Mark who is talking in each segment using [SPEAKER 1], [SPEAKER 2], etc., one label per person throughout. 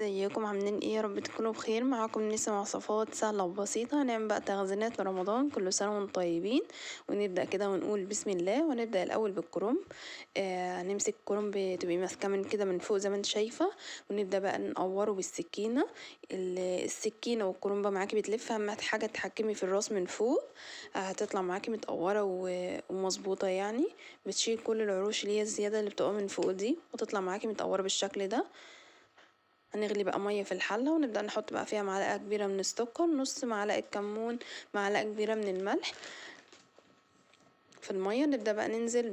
[SPEAKER 1] ازيكم عاملين ايه؟ يا رب تكونوا بخير. معاكم نسمة وصفات سهلة وبسيطة. هنعمل بقى تخزينات لرمضان. كل سنة وانتم طيبين. ونبدأ كده ونقول بسم الله. ونبدأ الأول بالكرنب. هنمسك الكرنب تبقي ماسكة من كده من فوق زي ما انت شايفة. ونبدأ بقى نقوره بالسكينة. السكينة والكرنبة معاكي بتلف. أهم حاجة تحكمي في الراس من فوق. هتطلع معاكي متقورة ومظبوطة يعني. بتشيل كل العروش اللي هي الزيادة اللي بتبقى من فوق دي، وتطلع معاكي متقورة بالشكل ده. هنغلي بقى ميه في الحله، ونبدا نحط بقى فيها معلقه كبيره من السكر، نص معلقه كمون، معلقه كبيره من الملح في الميه. نبدا بقى ننزل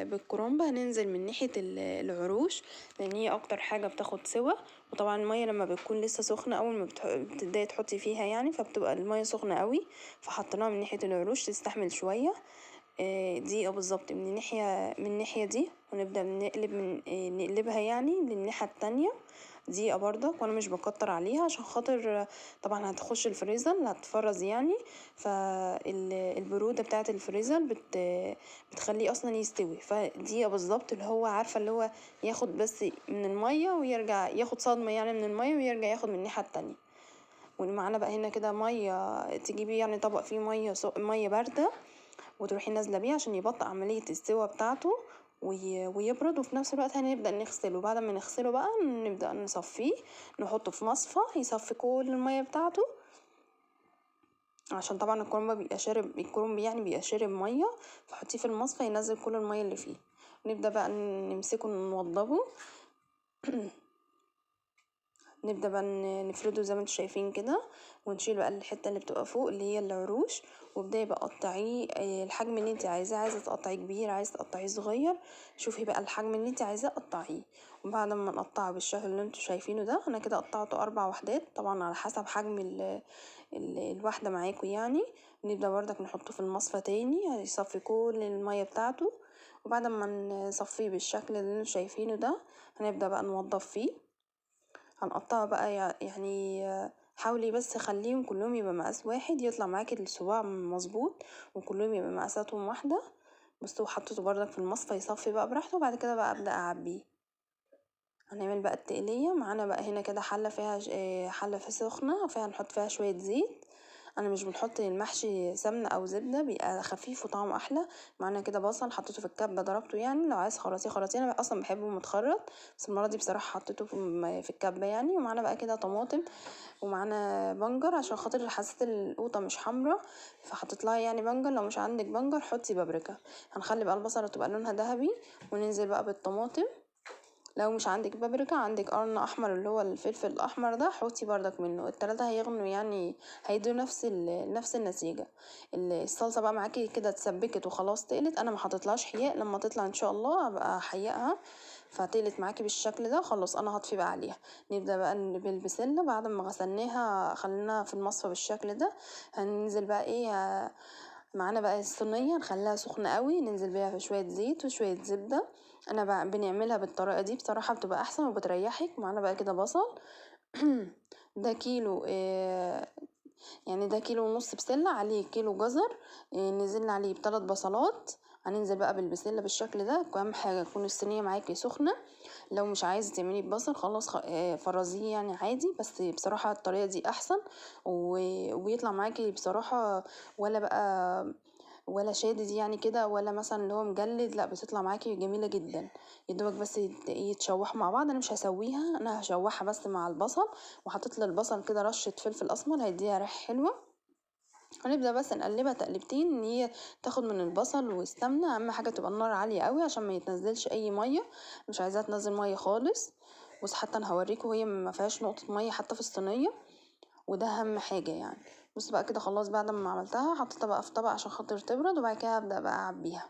[SPEAKER 1] بالكرنب. هننزل من ناحيه العروش، لان هي اكتر حاجه بتاخد سوا. وطبعا الميه لما بتكون لسه سخنه اول ما بتبداي تحطي فيها يعني، فبتبقى الميه سخنه قوي، فحطيناها من ناحيه العروش تستحمل شويه. دقيقة بالظبط من الناحية دي. ونبدأ نقلبها يعني للناحية التانية دقيقة برضك. وانا مش بكتر عليها عشان خاطر طبعا هتخش الفريزر هتفرز يعني. فالبرودة بتاعة الفريزر بتخليه اصلا يستوي. فدقيقة بالظبط، اللي هو عارفة اللي هو ياخد بس من المية ويرجع ياخد صدمة يعني من المية، ويرجع ياخد من الناحية التانية. ومعانا بقى هنا كده مية، تجيبي يعني طبق فيه مية باردة، وتروحي نازله بيه عشان يبطئ عمليه السوا بتاعته ويبرد. وفي نفس الوقت هنبدا نغسله. بعد ما نغسله بقى نبدا نصفيه، نحطه في مصفى يصفي كل الميه بتاعته، عشان طبعا الكرنب يعني بيبقى شارب ميه. فحطيه في المصفى ينزل كل الميه اللي فيه. نبدا بقى نمسكه نوضبه. نبدأ بقى نفرده زي ما انتوا شايفين كده، ونشيل بقى الحتة اللي بتبقى فوق اللي هي العروش. وابدأي بقى قطعيه الحجم اللي انت عايزاه. عايزة تقطعيه كبير، عايزة تقطعيه صغير، شوفي بقى الحجم اللي انت عايزاه قطعيه. وبعد ما نقطعه بالشكل اللي انتوا شايفينه ده، انا كده قطعته 4 وحدات طبعا على حسب حجم الواحدة معاكم يعني. نبدأ بردك نحطه في المصفى تاني هيصفي كل المية بتاعته. وبعد ما نصفيه بالشكل اللي انتوا شايفينه ده، هنبدأ بقى نوضب فيه. هنقطعها بقى يعني حاولي بس خليهم كلهم يبقى مقاس واحد، يطلع معاكي الصباع مظبوط وكلهم يبقى مقاساتهم واحدة. بس وحطيته بردك في المصفى يصفي بقى براحته. وبعد كده بقى ابدأ اعبيه. هنعمل بقى التقلية. معانا بقى هنا كده حلة فيها حلة سخنة فيها نحط فيها شوية زيت. انا مش بنحط المحشي سمنة او زبدة، بيبقى خفيف وطعمه احلى. معانا كده بصل حطيته في الكبة ضربته يعني، لو عايز خراطيه انا اصلا بحبه متخرط، بس المرة دي بصراحة حطيته في الكبة يعني. ومعانا بقى كده طماطم، ومعانا بنجر عشان خاطر حسيت القوطة مش حمرا فحطيت لها يعني بنجر. لو مش عندك بنجر حطي بابريكا. هنخلي بقى البصلة تبقى لونها ذهبي، وننزل بقى بالطماطم. لو مش عندك بابريكا عندك قرن احمر اللي هو الفلفل الاحمر ده، حطي بردك منه. التلاتة هيغنوا يعني، هيدوا نفس النتيجة. الصلصة بقى معاكي كده اتسبكت وخلاص تقلت. انا ما حطيتلهاش حياء، لما تطلع ان شاء الله ابقى احيقها. فتقلت معاكي بالشكل ده خلاص، انا هطفي بقى عليها. نبدا بقى بالبسله. بعد ما غسلناها خليناها في المصفى بالشكل ده. هننزل بقى ايه معانا بقى الصينية نخليها سخنة قوي، ننزل بيها في شوية زيت وشوية زبدة. انا بقى بنعملها بالطريقة دي بصراحة بتبقى احسن وبتريحك. معانا بقى كده بصل. ده كيلو يعني ده كيلو ونص بسلة عليه كيلو جزر. نزلنا عليه ب3 بصلات. هننزل بقى بالبسلة بالشكل ده. اهم حاجة تكون الصينية معاكي سخنة. لو مش عايزة تعملي ببصل خلاص فرزيه يعني عادي، بس بصراحة الطريقة دي احسن ويطلع معاكي بصراحة. ولا بقى ولا شادد يعني كده، ولا مثلا اللي هو مجلد، لا بتطلع معاكي جميلة جدا. يدوبك بس يتشوحوا مع بعض. انا مش هسويها، انا هشوحها بس مع البصل. وحطيت للبصل كده رشة فلفل اسمر هيديها ريحة حلوة. هنبدأ بس نقلبها تقلبتين ان هي تاخد من البصل والسمنة. اهم حاجة تبقى النار عالية قوي عشان ما يتنزلش اي مية، مش عايزاها تنزل مية خالص. بس حتى انا هوريكم هي ما فيهاش نقطة مية حتى في الصينية، وده اهم حاجة يعني. بص بقى كده خلاص بعد ما عملتها حطيتها بقى في طبق عشان خاطر تبرد. وبعد كده هبدأ بقى اعبيها.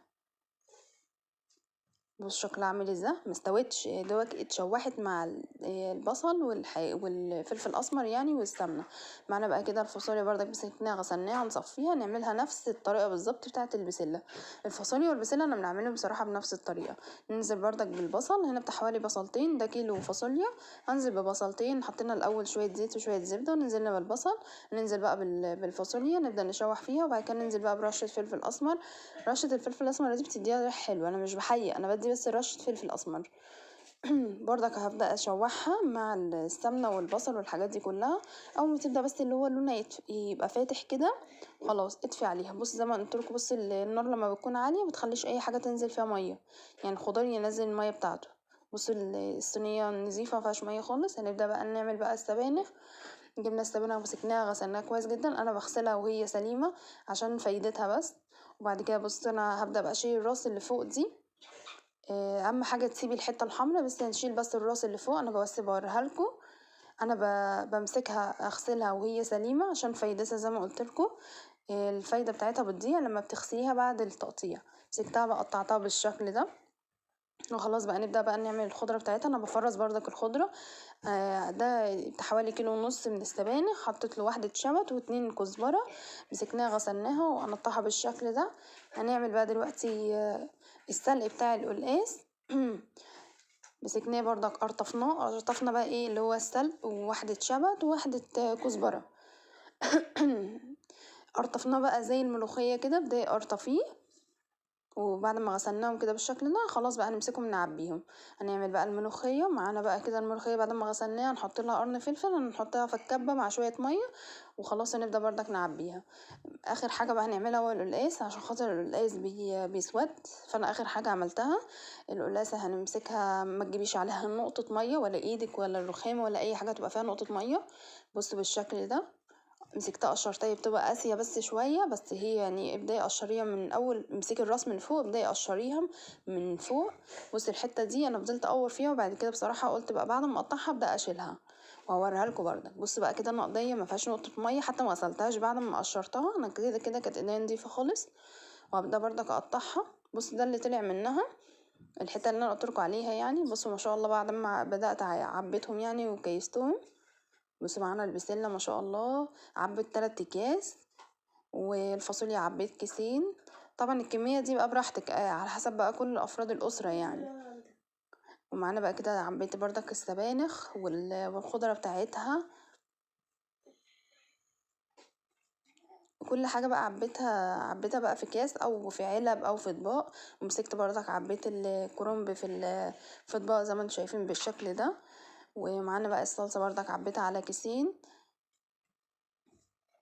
[SPEAKER 1] بص شكلها عامل ازاي، مستوتش دوك اتشوحت مع البصل والفلفل الاسمر يعني والسمنه. معانا بقى كده الفاصوليا بردك مسكناها غسلناها نصفيها، نعملها نفس الطريقه بالظبط بتاعه البسله. الفاصوليا والبسله انا بنعملهم بصراحه بنفس الطريقه. ننزل بردك بالبصل. هنا بتاع حوالي بصلتين، ده كيلو فاصوليا. هنزل ببصلتين، حطينا الاول شويه زيت وشويه زبده ونزلنا بالبصل. ننزل بقى بالفاصوليا نبدا نشوح فيها. وبعد كده ننزل بقى برشه فلفل اسمر. رشه الفلفل الاسمر دي بتديها ريحه حلوه. انا مش بحيق، انا بدي بس رشه فلفل اسمر. برضك هبدأ اشوحها مع السمنة والبصل والحاجات دي كلها. اول ما تبدأ بس اللي هو لونها يبقى فاتح كده، خلاص اطفي عليها. بص زي ما قلت لكم، بص النار لما بتكون عالية متخليش اي حاجة تنزل فيها مية، يعني الخضار ينزل المية بتاعته. بصوا الصينية نظيفة مفيهاش مية خالص. هنبدأ بقى نعمل بقى السبانخ. جبنا السبانخ مسكناها غسلناها كويس جدا، انا بغسلها وهي سليمة عشان فايدتها بس. وبعد كده بص انا هبدأ بقى اشيل الراس اللي فوق دي. اهم حاجه تسيبي الحته الحمراء بس، نشيل بس الراس اللي فوق. انا بس بوريها لكم. انا بمسكها اغسلها وهي سليمه عشان فايدتها زي ما قلت لكم. الفايده بتاعتها بتضيع لما بتغسليها بعد التقطيع. مسكتها بقى قطعتها بالشكل ده. وخلاص بقى نبدأ بقى نعمل الخضرة بتاعتها. انا بفرز بردك الخضرة. ده حوالي كيلو ونص من السبانخ، حطيت له واحدة شبت واتنين كزبرة. مسكناها غسلناها وقطعها بالشكل ده. هنعمل بقى دلوقتي السلق بتاع القلقاس. مسكناه بردك قرطفنا بقى ايه اللي هو السلق، وواحدة شبت وواحدة كزبرة. قرطفناه بقى زي الملوخية كده، بداية قرطفيه. وبعد ما غسلناهم كده بالشكل ده خلاص بقى هنمسكهم نعبيهم. هنعمل بقى الملوخية معانا بقى كده. الملوخية بعد ما غسلناها نحط لها قرن فلفل، هنحطها في الكبة مع شوية مية وخلاص. هنبدأ بردك نعبيها. اخر حاجة بقى هنعملها هو القلقاس، عشان خاطر القلقاس بيسود. فانا اخر حاجة عملتها القلقاسة. هنمسكها ما تجيبيش عليها نقطة مية ولا ايدك ولا الرخامة ولا اي حاجة تبقى فيها نقطة مية. بصوا بالشكل ده. مسكتها قشرتها، هي بتبقى قاسية بس شوية، بس هي يعني ابدأي قشريها من اول. امسكي الراس من فوق، ابدأي قشريها من فوق. بصي الحتة دي انا فضلت اقور فيها، وبعد كده بصراحة قلت بقى بعد ما اقطعها ابدأ اشيلها وهوريها لكم بردك. بص بقى كده انا ايديا ما فيهاش نقطة مية، حتى ما غسلتهاش بعد ما قشرتها. انا كده كده كانت ايديا نضيفة خالص. وهبدأ بردك اقطعها. بص ده اللي طلع منها، الحتة اللي انا قلت لكم عليها يعني. بصوا ما شاء الله بعد ما بدأت عبيتهم يعني وكيستهم. بصوا معانا البسلة ما شاء الله عبيت 3 اكياس، والفاصوليا عبيت كيسين. طبعا الكمية دي بقى براحتك على حسب بقى كل افراد الاسرة يعني. ومعانا بقى كده عبيت بردك السبانخ والخضرة بتاعتها. كل حاجة بقى عبيتها بقى في اكياس او في علب او في اطباق. ومسكت بردك عبيت الكرنب في اطباق زي ما انتم شايفين بالشكل ده. ومعانا بقى الصلصة بردك عبيتها على كيسين.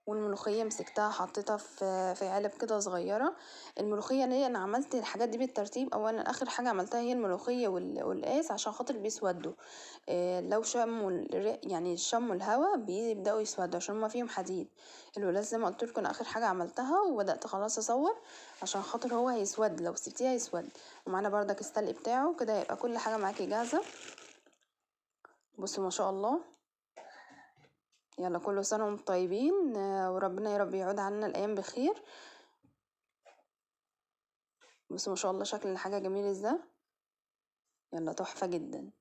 [SPEAKER 1] والملوخية مسكتها حطيتها في علب كده صغيرة. الملوخية ليه انا عملت الحاجات دي بالترتيب؟ اولا اخر حاجة عملتها هي الملوخية والقاس عشان خاطر بيسودوا. لو شموا يعني شموا الهوا بيبدأوا يسودوا عشان هما فيهم حديد. الولاس زي ما قلت لكم اخر حاجة عملتها، وبدأت خلاص اصور عشان خاطر هو هيسود لو سبتيه هيسود. ومعانا بردك السلق بتاعه كده، يبقى كل حاجة معاكي جاهزة. بصوا ما شاء الله. يلا كل سنة وانتم طيبين، وربنا يا رب يعود عنا الأيام بخير. بصوا ما شاء الله شكل الحاجة جميل ازاي. يلا تحفة جدا.